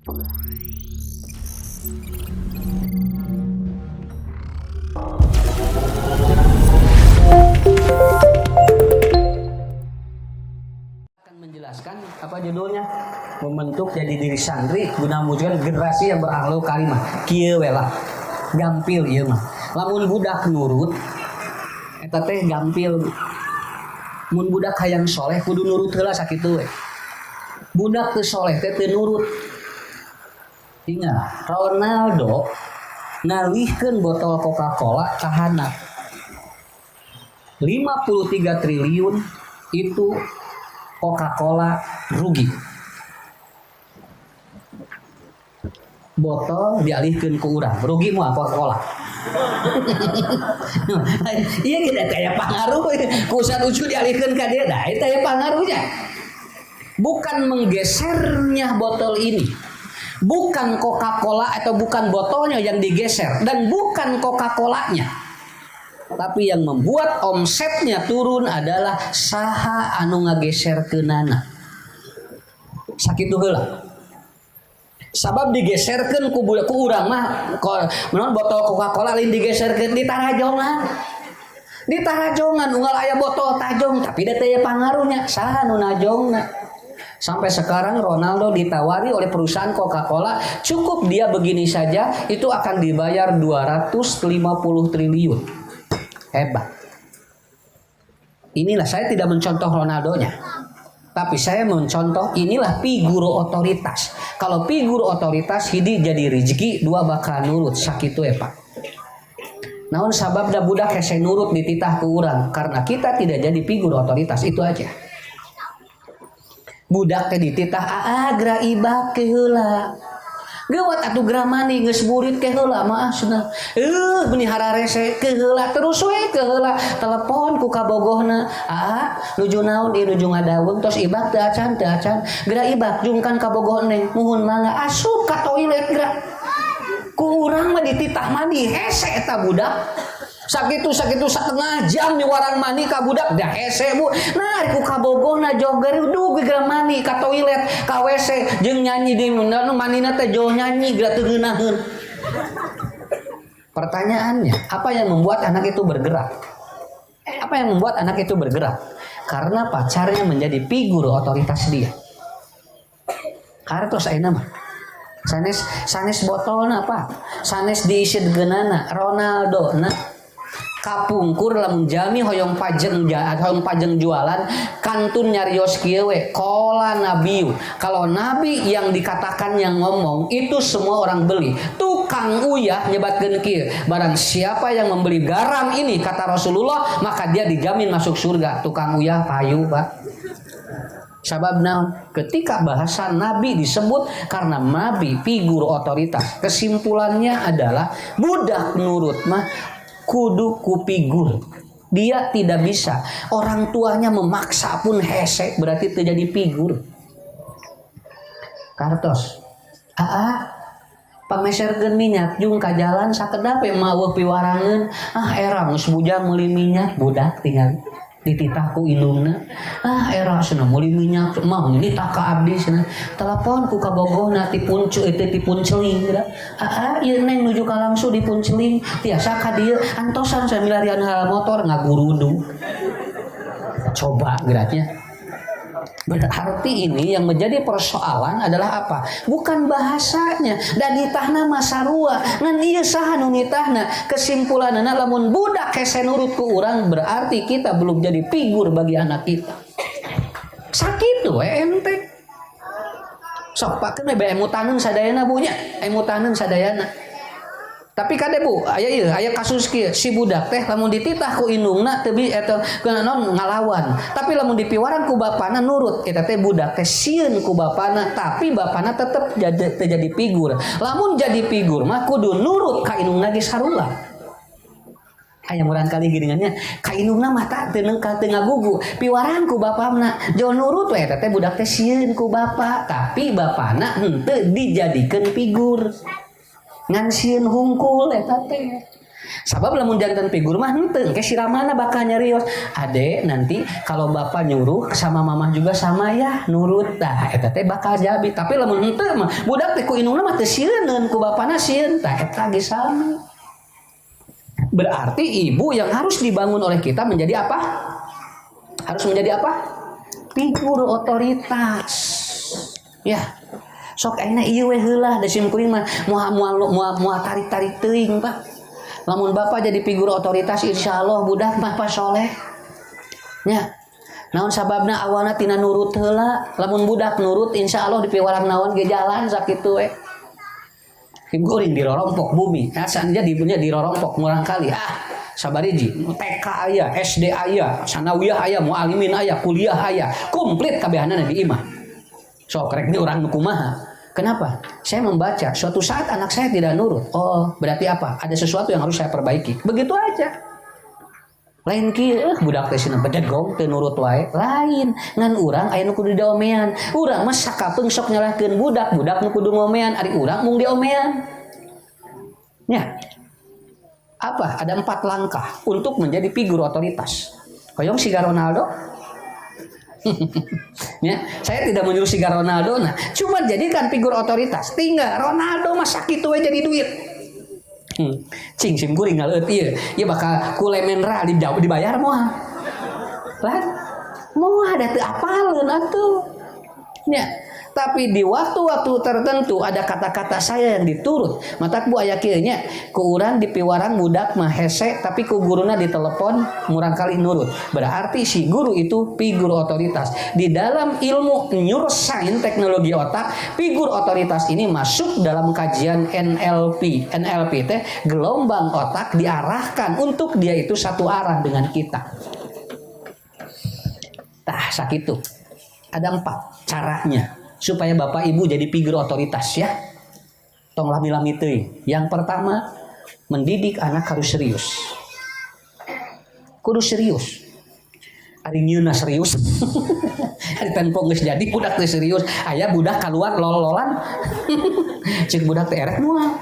Akan menjelaskan apa judulnya? Membentuk jadi diri santri guna mewujudkan generasi yang berakhlak karimah. Kieu we lah. Gampil ieu mah. Lamun budak nurut eta teh gampil. Mun budak hayang soleh kudu nurut heula sakitu we. Budak teu soleh teh teu nurut. Ingat, Ronaldo ngalihkeun botol Coca-Cola ka handap. 53 triliun itu Coca-Cola rugi. Botol dialihkeun ku urang, rugi moal Coca-Cola. Iya kita kayak pengaruh ku Ustaz Ucu dialihkeun ka dia, dah eta aya pengaruhnya. Bukan menggesernya botol ini, bukan Coca-Cola atau bukan botolnya yang digeser, dan bukan Coca-Colanya, tapi yang membuat omsetnya turun adalah saha anu ngageserkeunana. Sakitu heula. Sabab digeserkeun ku urang mah naon botol Coca-Cola lain digeserkeun di tarajongan. Di tarajongan unggal aya botol tajong tapi da teu pangaruhnya saha nu najongna. Sampai sekarang Ronaldo ditawari oleh perusahaan Coca-Cola, cukup dia begini saja itu akan dibayar 250 triliun. Hebat. Inilah, saya tidak mencontoh Ronaldonya, tapi saya mencontoh inilah figur otoritas. Kalau figur otoritas hidi jadi rezeki, dua bakal nurut sakitu ya Pak. Namun sababna budak hese nurut dititah ke urang karena kita tidak jadi figur otoritas, itu aja. Budak teh dititah gra ibak ke heula. Geuwat atuh gra mani geus burit ke heula maasna. Beuni hararese ke heula terus we ke heula. Telepon ku kabogohna. Nuju naon ieu nuju ngadaweung tos ibak teu acan. Gra ibak jungkan kabogoh neng muhun mangga asup ka toilet gra. Ku urang mah dititah mandi hese eta budak. Sakitu setengah jam di warang mani ka budak dah hese bu. Nah ku kabogohna joger duh geura mani ka toilet ka WC jeung nyanyi di manina teh jo nyanyi geura teu ngeunaheun. Pertanyaannya, apa yang membuat anak itu bergerak? Apa yang membuat anak itu bergerak? Karena pacarnya menjadi figur otoritas dia. Kartos ayeuna mah sanes botolna apa? Sanes diisi geunana Ronaldo na kapungkur lamun jami hoyong pajeng jualan kantun nyarios kieu we qala nabiyu. Kalau nabi yang dikatakan yang ngomong itu semua orang beli. Tukang uyah nyebatkeun kieu, barang siapa yang membeli garam ini kata Rasulullah maka dia dijamin masuk surga. Tukang uyah payu Pak. Sabab naon? Ketika bahasa nabi disebut karena nabi figur otoritas. Kesimpulannya adalah budak nurut mah kudu kupigur. Dia tidak bisa. Orang tuanya memaksa pun hese berarti terjadi figur. Kartos. Pameserkeun minyak jung ka jalan sakedap maweuh piwarangeun. Era geus bujang meuli minyak budak tinggal dititah ku indungna. Era cenah meuli minyak mah nitah ka abdi cenah. Telepon ku kabogohna ti punceling. Ieu neng nuju ka Langsu di punceling. Tiasa ka dieu antosan samilarian motor ngagurudu. Coba geratnya. Berarti ini yang menjadi persoalan adalah apa? Bukan bahasanya. Dan nitahna masarua. Ngan ieu saha nu nitahna? Kesimpulanna lamun budak hese nurut ku urang berarti kita belum jadi figur bagi anak kita. Sakitu we ente. Sok pakeun we emutaneun sadayana Bu nya. Emutaneun sadayana. Tapi kade Bu, aya kasus kieu si budak teh lamun dititah ku indungna teu eta naon ngalawan. Tapi lamun dipiwaran ku bapana nurut, eta teh budak teh sieun ku bapana, tapi bapana tetep jadi figur. Lamun jadi figur mah kudu nurut ka indungna ge sarua. Aya murang kali geuningannya ka indungna mah teu ngagugu, piwaran ku bapana. Jo nurut we eta teh budak teh sieun ku bapa, tapi bapana henteu dijadikeun figur. Ngan sieun hungkul eta teh. Sabab lamun jantan figur mah henteu ke siramana bakal nyarios. Ade nanti kalau bapak nyuruh sama mama juga sama ya nurut tah eta teh bakal jabi. Tapi lamun henteu mah budak teh ku indungna mah teu sieun ku bapana sieun tah eta ge sami. Berarti ibu yang harus dibangun oleh kita menjadi apa? Harus menjadi apa? Figur otoritas. Ya. Sok ayeuna ieu we heula da sim kuring mah moal tarik-tarik teuing Pak. Lamun bapak jadi figur otoritas insyaallah budak mah pasoleh. Nya. Naon sababna awalna tina nurut heula, lamun budak nurut insyaallah dipiwarang naon ge jalan sakitu we. Kuring dirorompok bumi. Asanja dipunya dirorompok murang kali. Sabariji TK aya, SD aya, sanawiyah aya, mualimin aya, kuliah aya, komplit kabehanana di imah. Sok rek di urang nu kumaha. Kenapa? Saya membaca suatu saat anak saya tidak nurut. Oh, berarti apa? Ada sesuatu yang harus saya perbaiki. Begitu aja. Lain kieu budak teh cenah bedegong teu nurut wae. Lain ngan urang aya nu kudu diomean. Urang mah sakapeung sok nyalahkeun budak nu kudu ngomean, ari urang mung diomean. Nya. Apa? Ada 4 langkah untuk menjadi figur otoritas. Hoyong siga Ronaldo. Ya, saya tidak menyuruh siga Ronaldo, nah, cuma jadikan figur otoritas. Tinggal Ronaldo masa kitu we jadi duit. Cing sim kuring ngaleut ieu. Ieu bakal kulemenra dibayar moal. Lah, moal ada teu apaleun atuh. Ya. Tapi di waktu-waktu tertentu ada kata-kata saya yang diturut. Matak bu aya kieu nya, ku urang dipiwarang budak mah hese tapi ku guruna ditelepon murang kali nurut. Berarti si guru itu figur otoritas. Di dalam ilmu neuroscience teknologi otak, figur otoritas ini masuk dalam kajian NLP. NLP teh gelombang otak diarahkan untuk dia itu satu arah dengan kita. Tah sakitu. Ada 4 caranya supaya bapak ibu jadi figur otoritas ya. Tong lami-lami teuing. Yang pertama, mendidik anak harus serius. Kudu serius. Ari nyieunna serius. Ari tempo geus jadi budak teh serius. Aya budak keluar lol-lolan. Cik budak teh erek moal.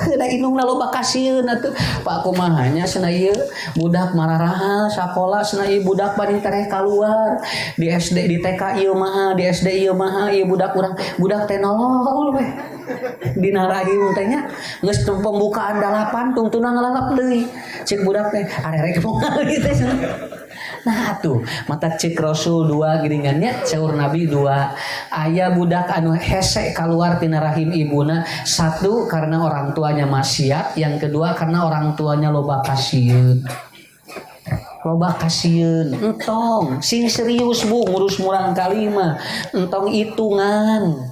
Da indungna loba kasieun atuh. Pak kumaha nya cenah ieu budak mararaha sakola cenah ieu budak bari tereh kaluar di SD di TK ieu mah di SD ieu mah ieu budak urang budak teh nolol we. Dina rahim teh nya geus pembukaan dalapan tungtuna ngalalap deui. Cik budak teh arek moal gitu cenah. Nah tuh mata cek Rasul 2 giringannya caur Nabi 2 aya budak anu hese keluar tina rahim ibuna. 1 karena orang tuanya maksiat, yang kedua karena orang tuanya loba kasieun. Loba kasieun entong sing serius bu ngurus murang kalima entong hitungan.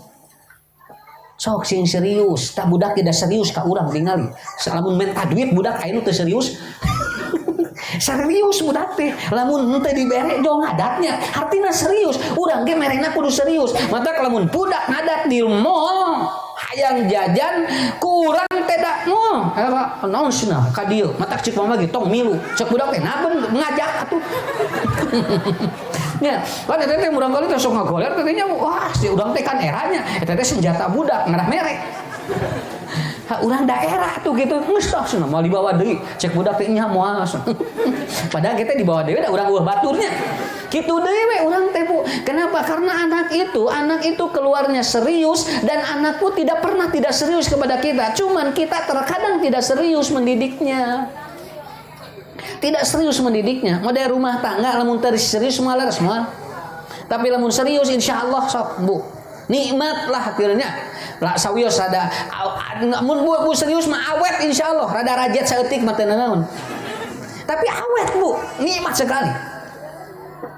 Sok sing serius tak budak tidak serius ka urang ningali salamun minta duit budak aya teu serius. Serius budak teh lamun henteu dibere jong ngadatnya artina serius urang ge merena kudu serius. Mata lamun budak ngadat di mall hayang jajan kurang teh da moal eta naon cenah ka dieu mata cik mama ge tong milu cek budak teh naben ngajak atuh. Nya kan eta teh urang kali teh sok ngagoler teh nya wah si urang teh kan eranya eta teh senjata budak ngadah merek. Urang daerah tuh gitu geus tah cenah mau dibawa deui cek budak teh nya moal. Padahal kita dibawa deui da urang eueuh baturnya. Kitu deui we urang teh Bu. Kenapa? Karena anak itu keluarnya serius dan anakku tidak pernah tidak serius kepada kita. Cuman kita terkadang tidak serius mendidiknya. Tidak serius mendidiknya. Model rumah tangga lamun teu serius moal leres moal. Tapi lamun serius insyaallah sok Bu. Nikmat lah akhirnya lah sawios ada mun bu serius mah awet insyaallah rada rajat saeutik mah teu naon tapi awet Bu nikmat sekali.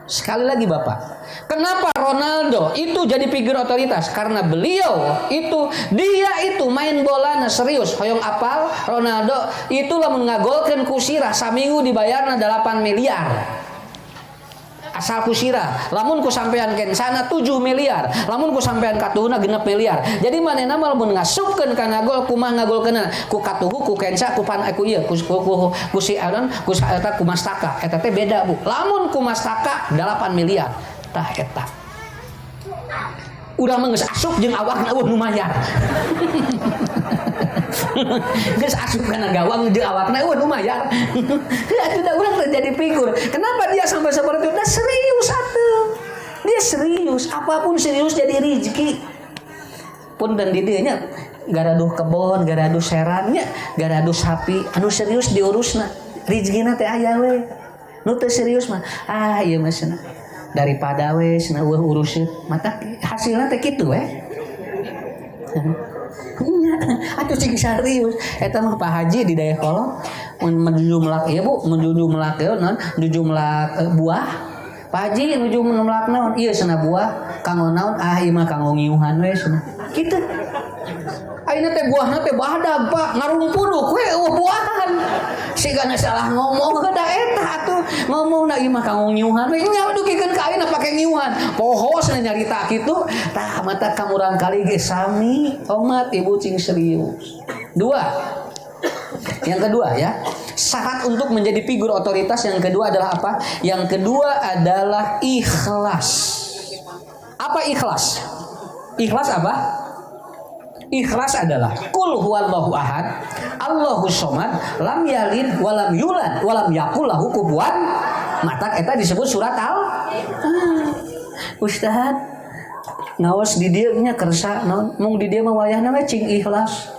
Sekali lagi Bapak, kenapa Ronaldo itu jadi figur otoritas? Karena beliau dia itu main bola serius hoyong apal Ronaldo itu lamun ngagolkeun ku Sirah saminggu dibayarna 8 miliar. Asal ku Sirah, lamun ku sampean ken sana 7 miliar, lamun ku sampean katuhuna 6 miliar. Jadi manehna mah lamun ngasupkeun kana gol kumaha ngagolkeunna ku katuhu ku kensa ku pan aku ieu ku si Aaron ku eta ku Mastaka eta teh beda Bu. Lamun ku Mastaka 8 miliar tah eta. Urang mah geus asup jeung awakna nu mayar. Geus asup kana gawang jeung awakna lumayan. Ya tidak urang terjadi figur. Kenapa dia sampai seperti itu? Dia serius atuh. Dia serius, apapun serius jadi rezeki. Pun dan di dieu nya garaduh kebon, garaduh serannya, garaduh sapi, anu serius diurusna. Rezekina teh aya we. Nu teu serius mah ieu mah cenah. Daripada we cenah uruskeun, mata hasilna teh kitu we. Atuh cing serius eta mah Pak Haji di Dayakolot menuju melak ieu Bu, menuju melak ieu naon? Menuju melak buah. Pak Haji menuju melak naon? Ieu cenah buah, kanggo naon? Ieu mah kanggo ngiuhan we cenah. Kitu. Ayeuna teh buahna teh badag Pak, ngarumpuruk we buahan. Sigana salah ngomong da eta atuh. Ngomongna ieu mah kanggo ngiuhan we. Nya dukikeun ka ayeuna pake ngiuhan. Pohosna nyarita kitu. Tah mata kamurang kali ge sami omat ibu cing serius. 2. Yang kedua ya, syarat untuk menjadi figur otoritas yang kedua adalah apa? Yang kedua adalah ikhlas. Apa ikhlas? Ikhlas apa? Ikhlas adalah kul huwallahu ahad, Allahus somad, lam yalid walam yulad walam yakul lahu kufuwan. Mata eta disebut surat Ustaz, ngaos di dieu nya kersa naon? Mung di dieu mah wayahna we cing ikhlas.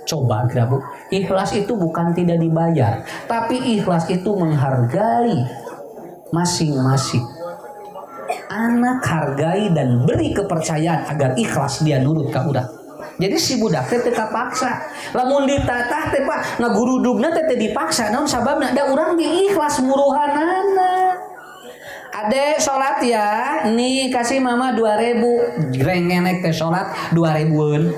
Coba kira Bu, ikhlas itu bukan tidak dibayar, tapi ikhlas itu menghargai masing-masing. Anak hargai dan beri kepercayaan agar ikhlas dia nurut ka urang. Jadi si budak teh teu kapaksa. Lamun ditatah teh Pak, ngagurudugna teh teu dipaksa. Naon sababna? Da urang diikhlas muruhanana. Adek salat ya, nih kasih mama 2.000. Grengenek teh salat 2.000-eun.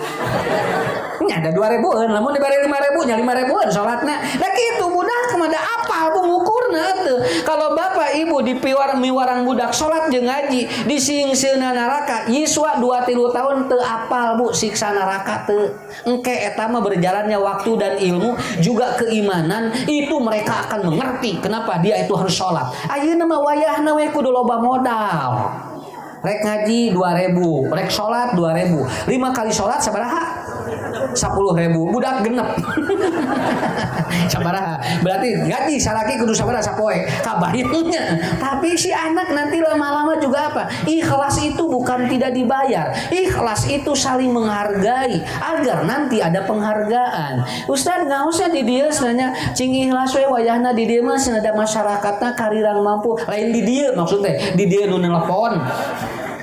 Nya ada 2.000-eun, lamun dibari 5.000 nya 5.000-eun salatna. Da kitu budak mah da apal bu ngukurna teu. Kalau bapak ibu miwarang budak salat jeung ngaji, disingseuna neraka, yiswa 2-3 tahun teu apal bu siksa neraka teu. Engke eta mah berjalannya waktu dan ilmu juga keimanan itu mereka akan mengerti kenapa dia itu harus salat. Ayeuna mah wayahna we kudu loba modal. Rek ngaji 2.000, rek salat 2.000. 5 kali salat sabaraha? 10.000. Budak genep. Sabaraha? Berarti ngaji salaki kudu sabaraha sapoe? Kabayangnya. Tapi si anak nanti lama-lama juga apa? Ikhlas itu bukan tidak dibayar. Ikhlas itu saling menghargai agar nanti ada penghargaan. Ustaz enggak usah di dieu sebenarnya cing ikhlas we wayahna di dieu mah ada masyarakatna karirang mampu. Lain di dieu maksudnya di dieu nu nelpon.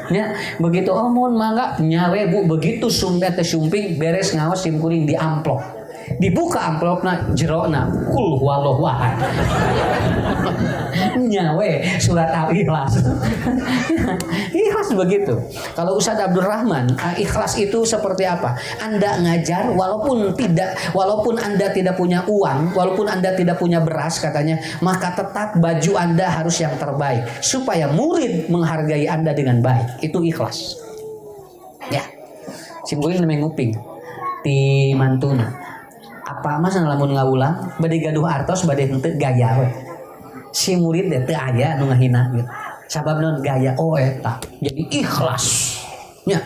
Ya, begitu mun mangga nyawe Bu begitu sumpah teh sumping beres ngaos sim kuring di amplop. Dibuka amplopna jerona kul huwallahu ahad. Nyawe surat Al-Ikhlas. Ikhlas begitu. Kalau Ustaz Abdul Rahman, ikhlas itu seperti apa? Anda ngajar walaupun Anda tidak punya uang, walaupun Anda tidak punya beras katanya, maka tetap baju Anda harus yang terbaik supaya murid menghargai Anda dengan baik. Itu ikhlas. Ya. Simbolin namanya nguping ti mantuna. Apa mas lamun ngaulang bade gaduh artos bade henteu gaya we. Si murid teh teu aya nu ngahina gitu. Sabab naon gaya eta. Jadi ikhlas. Nya.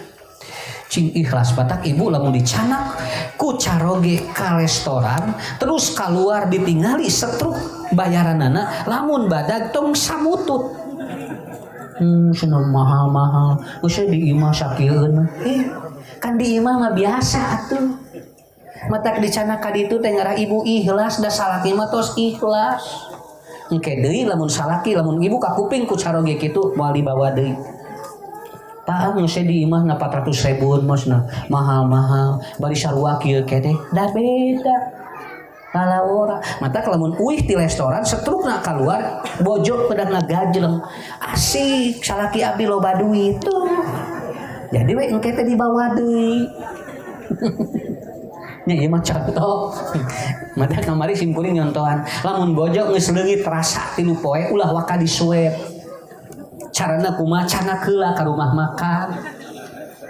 Cing ikhlas batak ibu lamun dicanak ku caroge ka restoran terus keluar ditingali setruk bayaranana lamun badag tong samutut. Cenah mahal-mahal. Geus di imah sakieueun. Kan di imah mah biasa atuh. Matak dicana kaditu teh ngarah ibu ikhlas da salaki mah tos ikhlas. Engke deui lamun salaki lamun ibu ka kuping ku caroge kitu moal dibawa deui. Tah geus di imah na 400.000 mosna mahal-mahal bari sarua kieu kede da beda. Kalau ora matak lamun uih di restoran setrukna keluar bojok pedang ngagajleng asik salaki abdi loba duit tuh. Jadi we engke teh dibawa deui. Nya ieu mah contoh. Mata kamari simkuring nyontohan. Lamun bojok geus leungit terasa 3 poe ulah waka disuep. Carana kumaha cana heula ka rumah makan.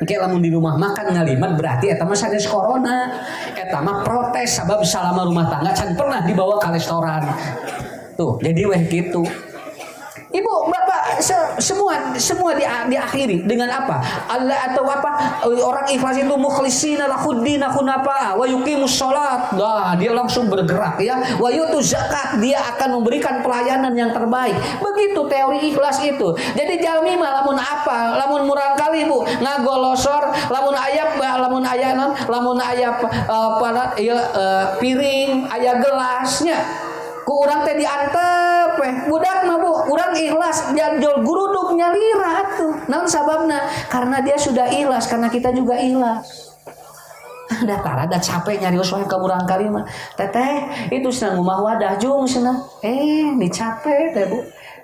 Engke lamun di rumah makan ngalimat berarti eta mah sanes corona. Eta mah protes sabab salama rumah tangga can pernah dibawa ke restoran. Tuh, jadi weh gitu. Ibu, bapak semua diakhiri dengan apa? Allah atau apa? Orang ikhlas itu mukhlishina lahuddin hunafa wa yuqimus shalat. Nah, dia langsung bergerak ya. Wa yutuz zakat, dia akan memberikan pelayanan yang terbaik. Begitu teori ikhlas itu. Jadi jalmi mah lamun apa? Lamun murang kali Bu, ngagolosor, lamun ayap piring, aya gelasnya. Ku urang teh diantep budak mah Bu, urang ikhlas jol guruduk nyalira atuh. Naon sababna? Karena dia sudah ikhlas, karena kita juga ikhlas. Ada capek nyari usaha ke urang kali mah. Teteh, itu senang rumah wadah jung senang. Dicapek teh Bu.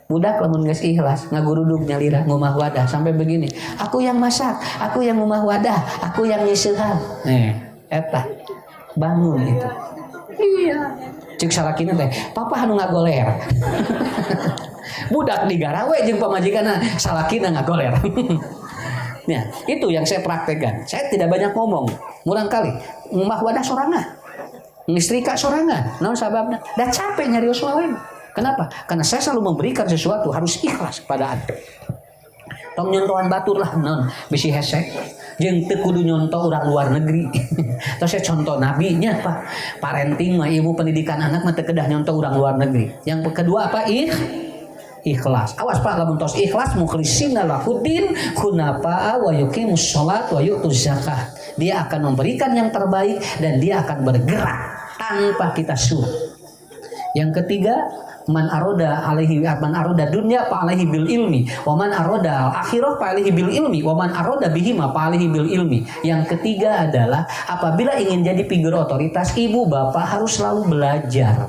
Budak lamun geus ikhlas, ngaguruduk nyalira ngumah wadah sampai begini. Aku yang masak, aku yang ngumah wadah, aku yang nyiseuhan. Eta bangun itu. Iya. Cik salakina teh, papa anu ngagoler. Budak digarawe jeung pamajikanna, salakina ngagoler. Nah, itu yang saya praktekkan. Saya tidak banyak ngomong. Murang kali, ngumah wadah sorangan. Ngistrika sorangan. Naon sababna? Da capek nyari usaha we. Kenapa? Karena saya selalu memberikan sesuatu harus ikhlas pada anda. Tong nyontohan batur lah non bisi hese. Jeung teu kudu nyontoh urang luar negeri. Terus saya contoh nabinya Pak. Parenting mah ilmu pendidikan anak mah teu kedah nyontoh urang luar negeri. Yang kedua apa? Ikhlas. Awas Pak lamun tos ikhlas mukhlishina lahuddin hunafa wa yuqimus shalat wa yutuz zakat. Dia akan memberikan yang terbaik dan dia akan bergerak tanpa kita suruh. Yang ketiga, man aroda dunya fa alaihi bil ilmi wa man aroda akhirah fa alaihi bil ilmi wa man aroda bihima fa alaihi bil ilmi. Yang ketiga adalah apabila ingin jadi figur otoritas, ibu bapak harus selalu belajar.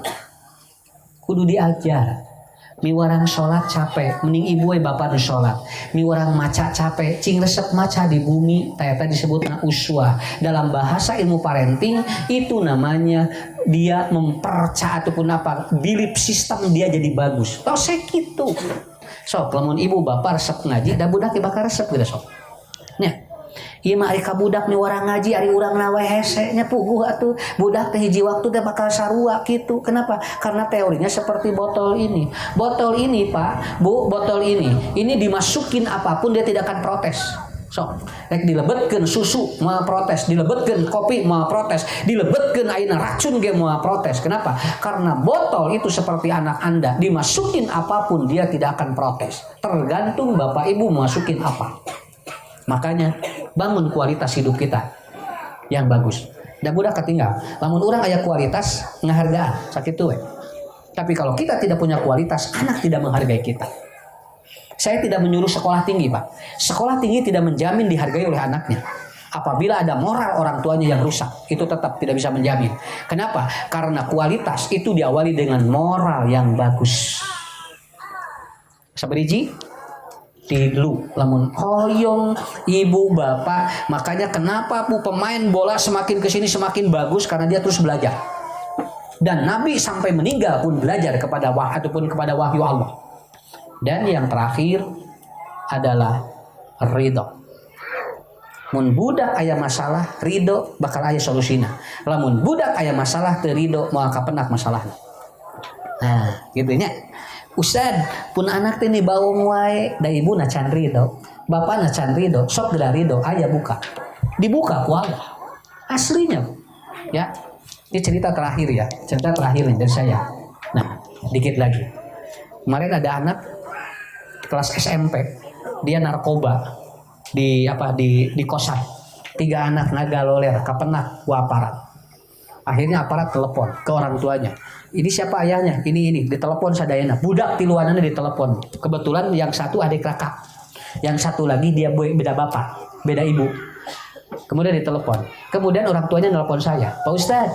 Kudu diajar. Miwarang sholat capek, mending ibu bapak nu sholat. Miwarang maca capek, cing resep maca di bumi, tayata disebutna uswah. Dalam bahasa ilmu parenting itu namanya dia mempercaya ataupun apa, belief system dia jadi bagus. Tos gitu. Sok, lamun ibu bapak resep ngaji, da budak bakal resep gitu sok. Nya. Ieu mah ari ka budak miwarang ngaji ari urang nawe hese nya puguh atuh budak teh hiji waktu teh bakal sarua kitu. Kenapa? Karena teorinya seperti botol ini. Botol ini Pak, Bu, botol ini dimasukin apapun dia tidak akan protes. Sok, rek dilebetkeun susu moal protes, dilebetkeun kopi moal protes, dilebetkeun ayeuna racun ge moal protes. Kenapa? Karena botol itu seperti anak Anda, dimasukin apapun dia tidak akan protes. Tergantung Bapak Ibu masukin apa. Makanya bangun kualitas hidup kita yang bagus. Dan budak ketinggal. Lamun urang aya kualitas ngahargaan sakitu we. Tapi kalau kita tidak punya kualitas, anak tidak menghargai kita. Saya tidak menyuruh sekolah tinggi, Pak. Sekolah tinggi tidak menjamin dihargai oleh anaknya. Apabila ada moral orang tuanya yang rusak, itu tetap tidak bisa menjamin. Kenapa? Karena kualitas itu diawali dengan moral yang bagus. Sabariji? Tilu lamun hoyong ibu bapak. Makanya kenapa Bu pemain bola semakin kesini semakin bagus, karena dia terus belajar. Dan Nabi sampai meninggal pun belajar kepada ataupun kepada wahyu Allah. Dan yang terakhir adalah ridho. Mun budak aya masalah ridho bakal aya solusina. Lamun budak aya masalah teu ridho moal kapenak masalahna. Nah gitu nya. Ustad, pun anak teh nih bawang wae, da ibu na can ridho, bapak na can ridho, sok geura ridho, aya buka. Dibuka ku Allah. Aslinya. Ya. Ini cerita terakhir ya, cerita terakhir nih dari saya. Nah, dikit lagi. Kemarin ada anak kelas SMP, dia narkoba di kosan. 3 anak nagaloler, kapenak ku aparat. Akhirnya aparat telepon ke orang tuanya. Ini siapa ayahnya? Ini ditelepon sadayana. Budak tiluanana ditelepon. Kebetulan yang satu adik kakak, yang satu lagi dia beda bapak, beda ibu. Kemudian ditelepon. Kemudian orang tuanya nelpon saya. Pak Ustad,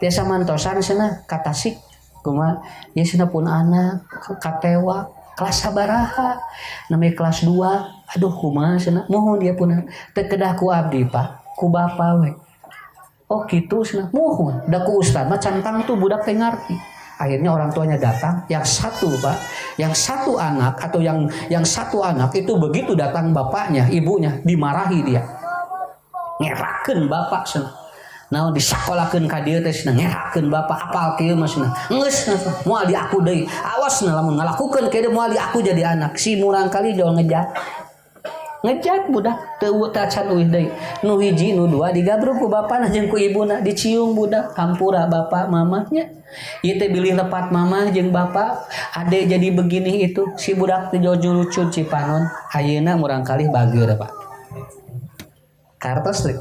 tiasa mantosan sana katasik. Kumaha? Ya sana pun anak katewa kelas sabaraha. Namanya kelas 2. Aduh kumaha sana? Mohon dia pun teu kedah ku abdi Pak, ku bapa we. Oh gitu senang mohon da ku ustad mah cantang tuh budak teh ngarti. Akhirnya orang tuanya datang, yang satu Pak, yang satu anak atau yang satu anak itu begitu datang bapaknya, ibunya dimarahi dia. Ngerakeun bapak senang. naon disakolakeun ka dieu teh ngerakeun bapak apal kieu mah cenah geus moal di aku deui awas lamun ngalakukeun kieu moal di aku jadi anak si murang kali jual ngejat budak teu tacan uih deui nu hiji nu dua digabruk ku bapana jeung ku ibuna dicium budak hampura bapak mamanya ieu teh bilih lepat mama jeung bapak ade jadi begini itu si budak teh jojo lucu cipanon ayeuna murang kali bageur Pak kartos teh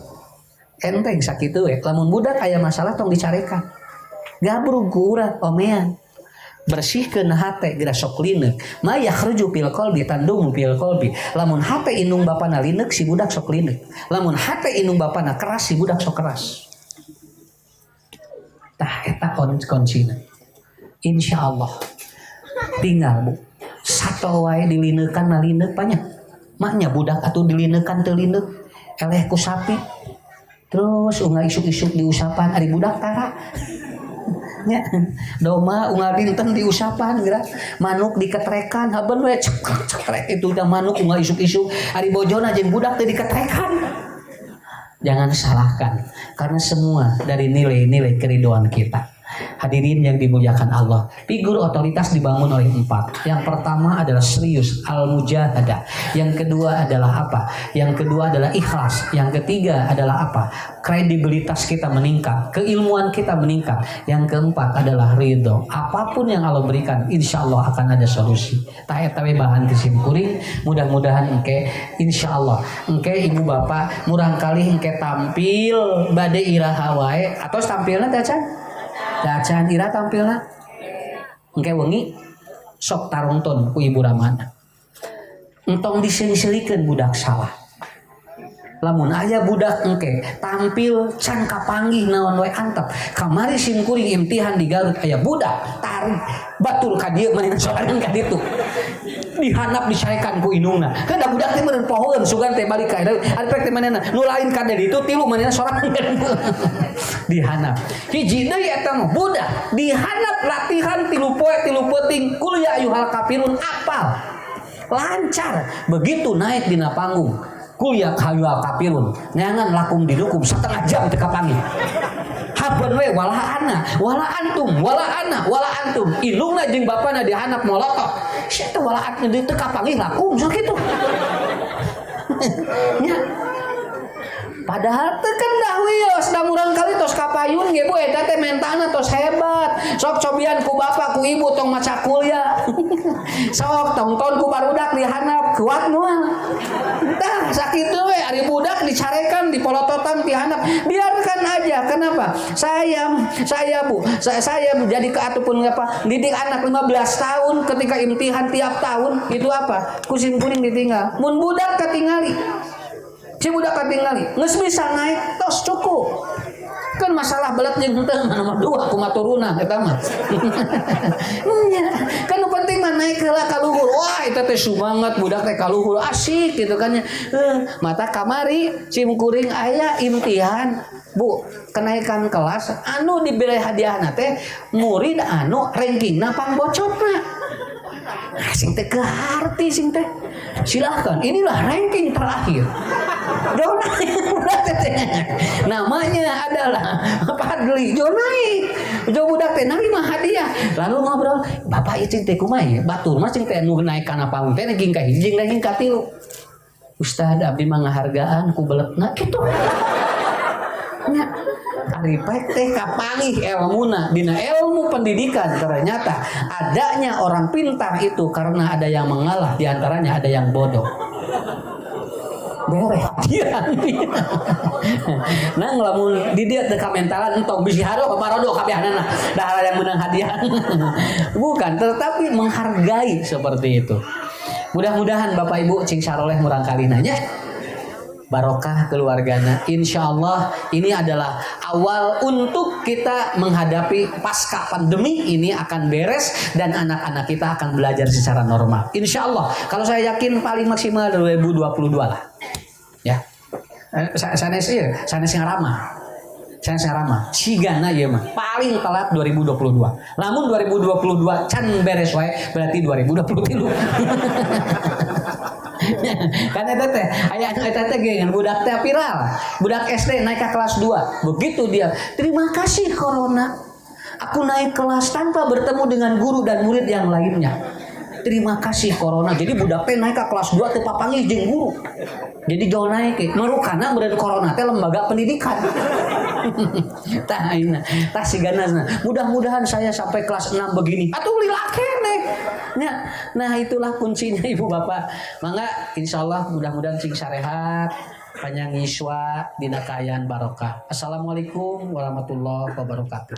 enteng sakitu we lamun budak aya masalah tong dicarekan gabruk ku urang omean bersihkeun hate geura sok lineuk ma yakhruju fil qalbi tandung fil qalbi lamun hate indung bapana lineuk si budak sok lineuk lamun hate indung bapana keras si budak sok keras tah eta kuncina insyaallah tinggal bu sato wae dilineukan na lineuk banyak maknya budak atuh dilineukan teu lineuk eleh ku sapi terus unggal isuk-isuk diusapan ari budak tara nya doma unggal dinten diusapan geura manuk diketrekan haben we cekrek itu teh manuk unggal isuk-isuk ari bojona jeung budak teh diketrekan jangan salahkan karena semua dari nilai-nilai keriduan kita. Hadirin yang dimuliakan Allah, figur otoritas dibangun oleh 4. Yang pertama adalah serius, al-mujahadah. Yang kedua adalah apa? Yang kedua adalah ikhlas. Yang ketiga adalah apa? Kredibilitas kita meningkat, keilmuan kita meningkat. Yang keempat adalah ridho. Apapun yang Allah berikan, insya Allah akan ada solusi. Tahe-tahe bahan disimkuring, mudah-mudahan engke insya Allah engke ibu bapak murang kali engke tampil bade iraha wae atau tampilna tacan dacan ira tampilna engke wengi sok tarungton ku ibu ramana entong diseling-selikeun budak salah lamun aya budak engke tampil can kapanggih naon we antep kamari simkuring imtihan di Garut aya budak tarik batur ka dieu manehna sorangan ka ditu dihanap dicarekan ku indungna kada budak teh meureun pohoeun sugan teh balik ka ari pek teh manehna nu lain ka ditu tilu manehna sorangan dihanap hiji deui eta mah budak dihanap latihan tilu poe tilu peuting kul ya ayyuhal kafirun apal lancar begitu naik dina panggung kul ya ayyuhal kafirun nyangan lakum didukum setengah jam teu kapanggih habeun we wala ana wala antum indungna jeung bapana dihanap molotok sia teh wala atna teu kapanggih lakum sakitu nya padahal teu kan dah wios da murang kali tos kapayun ge bu eta teh mentana tos hebat sok cobian ku bapak ku ibu tong maca kuliah sok tongton ku barudak dihanap kuat moal tah sakitu we ari budak dicarekan dipolototan dihanap biarkan aja kenapa saya bu saya menjadi ataupun apa didik anak 15 tahun ketika imtihan tiap tahun itu apa kusim kuning ditinggal mun budak katingali si budak katingali geus bisa naik tos cukup kan masalah belat jeung henteu nomor 2 kumaha turuna eta mah kan nu penting mah naik heula ka luhur wah eta teh sumangat budak teh ka luhur asik gitu kan nya mata kamari cimkuring aya imtihan bu kenaikan kelas anu diberi hadiahna teh murid anu rankingna pangbocotna sing teh keharti sing teh silahkan inilah ranking terakhir namanya adalah Padli Jonai jo budak teh narima hadiah lalu ngobrol bapak ieu teh kumaha batur mah cing teh nu naik kana panggung teh ging ka hiji ging ka tilu Ustad abdi mah ngahargaan ku beletna kitu nya ari pek teh kapanggih ilmuna dina ilmu pendidikan ternyata adanya orang pintar itu karena ada yang mengalah di antaranya ada yang bodoh beres nah ngelamun di dia teh kamentalan entong bisi haro paparodo kabehanana da yang menang hadiah bukan tetapi menghargai seperti itu mudah-mudahan Bapak Ibu cing saroleh murang kalina nya barokah keluarganya. Insya Allah ini adalah awal untuk kita menghadapi pasca pandemi ini akan beres dan anak-anak kita akan belajar secara normal. Insya Allah. Kalau saya yakin paling maksimal 2022 lah. Ya. Sanes yang ramah. Sanes yang ramah. Sigana ya mah. Paling telat 2022. Lamun 2022 can beres wae berarti 2023. Kan eta teh aya eta teh geungeun budak teh viral. Budak SD naik ke kelas 2. Begitu dia, "Terima kasih corona. Aku naik kelas tanpa bertemu dengan guru dan murid yang lainnya. Terima kasih corona." Jadi budak teh naik ke kelas 2 teu papanggih jeung guru. Jadi jauh naik marukana meureun corona teh lembaga pendidikan. Tah ayeuna tah siganana. Mudah-mudahan saya sampai kelas 6 begini. Atuh lila keneh. Nah itulah kuncinya Ibu Bapak. Mangga insyaallah mudah-mudahan sing sarehat panjang yuswa dina kaayaan barokah. Assalamualaikum warahmatullahi wabarakatuh.